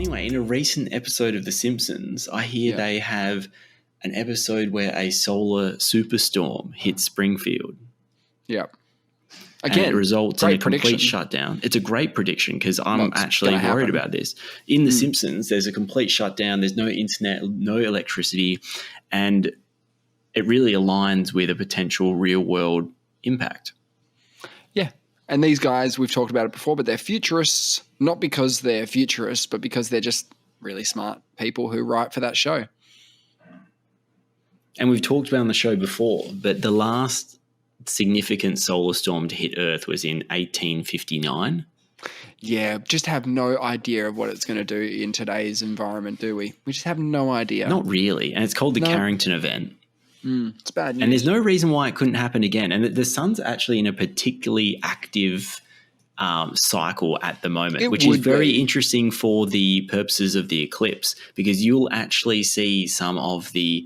Anyway, in a recent episode of The Simpsons, I hear they have an episode where a solar superstorm hits Springfield. Yeah. Again, and it results in a complete shutdown. It's a great prediction because I'm actually worried about this. In The Simpsons, there's a complete shutdown. There's no internet, no electricity, and it really aligns with a potential real-world impact. Yeah. And these guys, we've talked about it before, but they're futurists, not because they're futurists, but because they're just really smart people who write for that show. And we've talked about on the show before, but the last significant solar storm to hit Earth was in 1859. Yeah, just have no idea of what it's going to do in today's environment, do we? We just have no idea. Not really. And it's called the Carrington event. It's bad news. And there's no reason why it couldn't happen again. And the sun's actually in a particularly active cycle at the moment, which is very interesting for the purposes of the eclipse, because you'll actually see some of the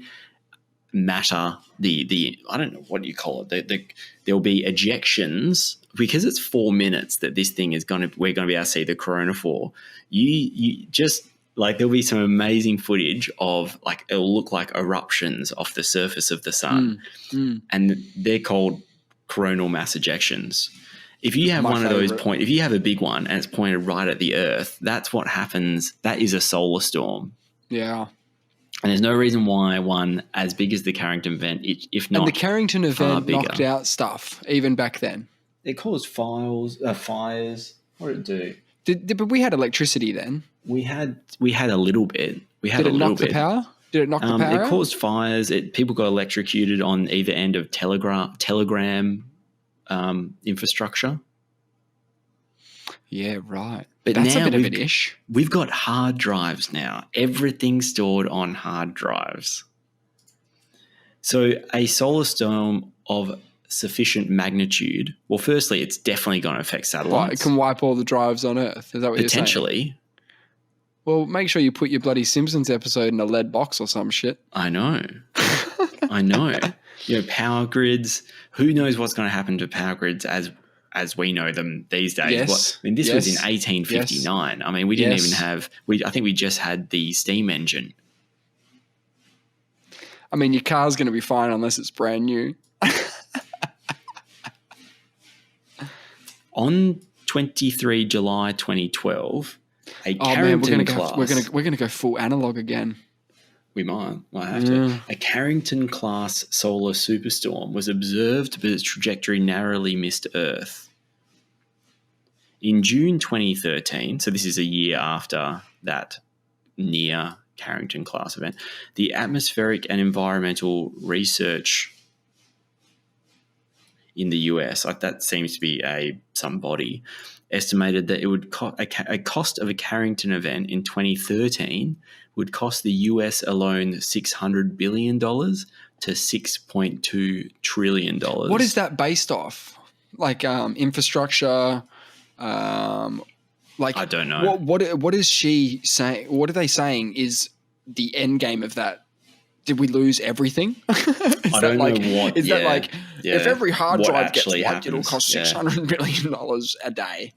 matter, the I don't know what you call it. There'll be ejections because it's 4 minutes that this thing we're going to be able to see the corona for. You just like there'll be some amazing footage of like it'll look like eruptions off the surface of the sun, and they're called coronal mass ejections. If you have one of those if you have a big one and it's pointed right at the Earth, that's what happens. That is a solar storm. Yeah. And there's no reason why one as big as the Carrington event, if not, and the Carrington event bigger, knocked out stuff even back then. It caused fires. What did it do? But we had electricity then. We had a little bit. Did it knock the power? Did it knock the power? It caused fires. People got electrocuted on either end of telegram infrastructure. Yeah, right. But that's now a bit of an ish. We've got hard drives now. Everything's stored on hard drives. So a solar storm of sufficient magnitude, well, firstly, it's definitely going to affect satellites. It can wipe all the drives on Earth. Is that what you're saying? Potentially. Well, make sure you put your bloody Simpsons episode in a lead box or some shit. I know. I know. Power grids. Who knows what's going to happen to power grids as we know them these days? Yes. This was in 1859. Yes. I mean, we didn't even have I think we just had the steam engine. I mean, your car's going to be fine unless it's brand new. On 23 July 2012, Carrington class. We're going to go full analog again. We might have to. A Carrington class solar superstorm was observed, but its trajectory narrowly missed Earth. In June 2013, so this is a year after that near Carrington class event, the Atmospheric and Environmental Research in the US, like that seems to be some body, estimated that it would a cost of a Carrington event in 2013 would cost the US alone $600 billion to $6.2 trillion. What is that based off? Like infrastructure? I don't know. What is she saying? What are they saying is the end game of that? Did we lose everything? I don't know what. Is that like if every hard drive gets wiped, it'll cost $600 billion a day?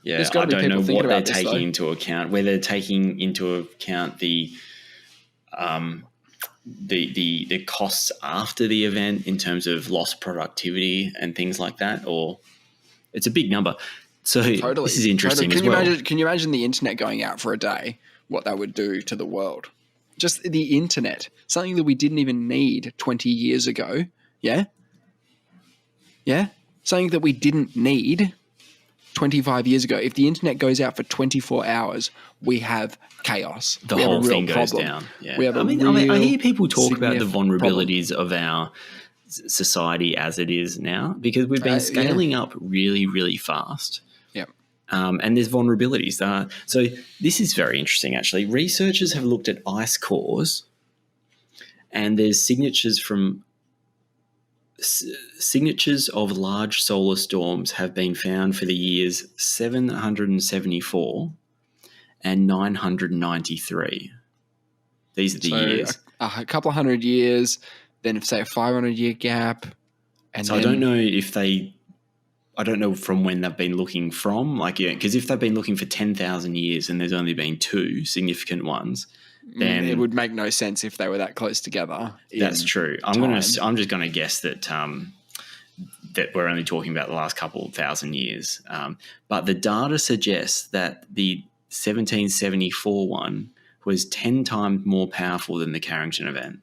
Yeah, I don't know what they're taking into account. Whether they're taking into account the costs after the event in terms of lost productivity and things like that, or it's a big number. So this is interesting as well. Can you imagine the internet going out for a day? What that would do to the world? Just the internet, something that we didn't even need 20 years ago. Yeah? Yeah? Something that we didn't need 25 years ago. If the internet goes out for 24 hours, we have chaos. The whole thing goes down. Yeah. I hear people talk about the vulnerabilities of our society as it is now, because we've been scaling up really, really fast. And there's vulnerabilities. So this is very interesting, actually. Researchers have looked at ice cores, and there's signatures of large solar storms have been found for the years 774 and 993. These are the years. A couple of 100 years, then say a 500-year gap. And so I don't know if they I don't know from when they've been looking from, like, yeah, because if they've been looking for 10,000 years and there's only been 2 significant ones, then it would make no sense if they were that close together. That's true. I'm just gonna guess that that we're only talking about the last couple of thousand years. But the data suggests that the 1774 one was 10 times more powerful than the Carrington event.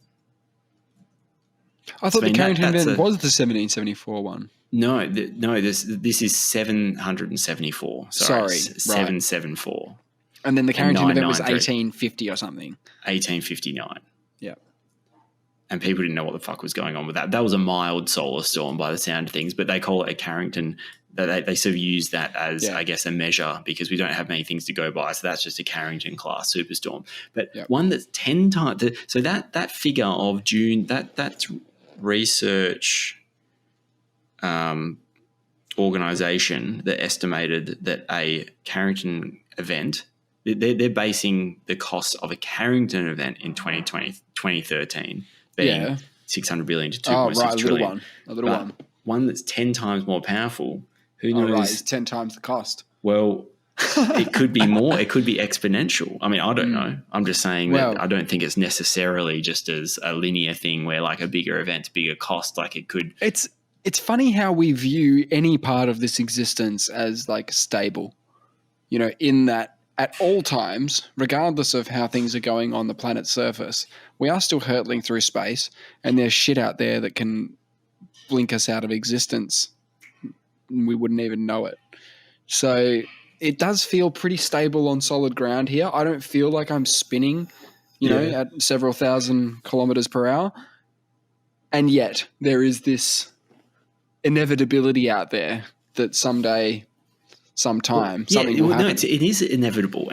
I thought the Carrington event was the 1774 one. No, this is 774. Sorry, 774. Right. And then the Carrington event was 1850 or something. 1859. Yeah. And people didn't know what the fuck was going on with that. That was a mild solar storm by the sound of things, but they call it a Carrington. They sort of use that as, I guess, a measure because we don't have many things to go by. So that's just a Carrington class superstorm. But one that's 10 times. So that figure of June, that's research organization that estimated that a Carrington event, they're basing the cost of a Carrington event in 2013 being 600 billion to 2.6 trillion. A little one. One that's 10 times more powerful. Who knows? Right, it's 10 times the cost. Well, it could be more. It could be exponential. I mean, I don't know. I'm just saying that I don't think it's necessarily just as a linear thing where like a bigger event, bigger cost. Like it could. It's funny how we view any part of this existence as like stable, you know, in that at all times, regardless of how things are going on the planet's surface, we are still hurtling through space and there's shit out there that can blink us out of existence. We wouldn't even know it. So it does feel pretty stable on solid ground here. I don't feel like I'm spinning, you know, at several thousand kilometers per hour. And yet there is this inevitability out there that sometime something will happen. It is inevitable.